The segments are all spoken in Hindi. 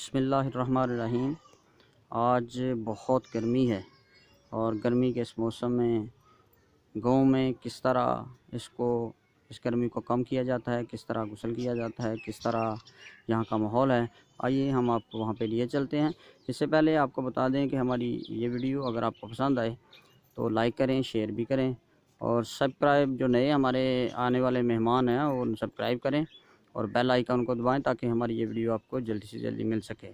बिस्मिल्लाहिर्रहमानिर्रहीम। आज बहुत गर्मी है और गर्मी के इस मौसम में गांव में किस तरह इस गर्मी को कम किया जाता है, किस तरह गुस्ल किया जाता है, किस तरह यहाँ का माहौल है, आइए हम आपको वहाँ पे लिए चलते हैं। इससे पहले आपको बता दें कि हमारी ये वीडियो अगर आपको पसंद आए तो लाइक करें, शेयर भी करें और सब्सक्राइब, जो नए हमारे आने वाले मेहमान हैं वो सब्सक्राइब करें और बेल आइकन को दबाएं ताकि हमारी ये वीडियो आपको जल्दी से जल्दी मिल सके।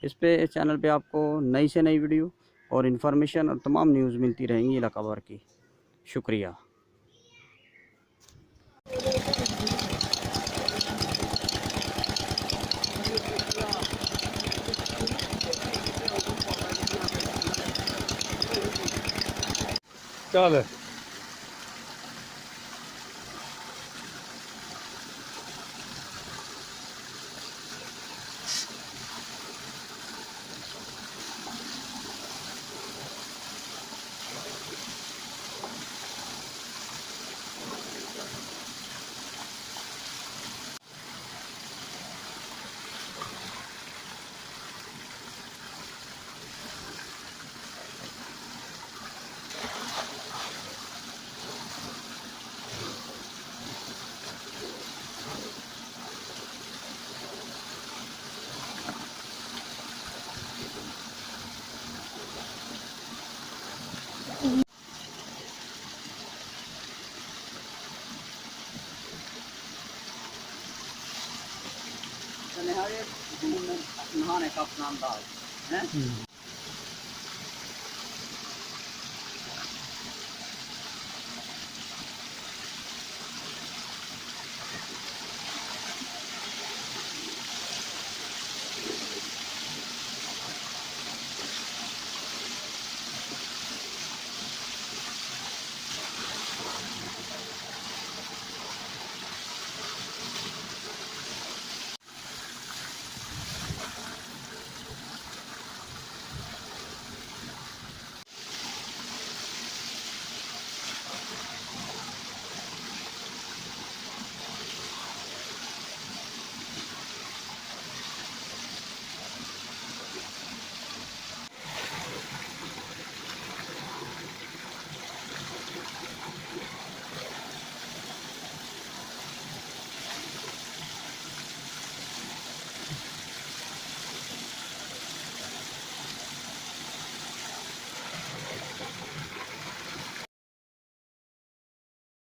इस चैनल पे आपको नई से नई वीडियो और इन्फॉर्मेशन और तमाम न्यूज़ मिलती रहेंगी इलाका भर की। शुक्रिया। चल नहाने का अपना अंदाज है।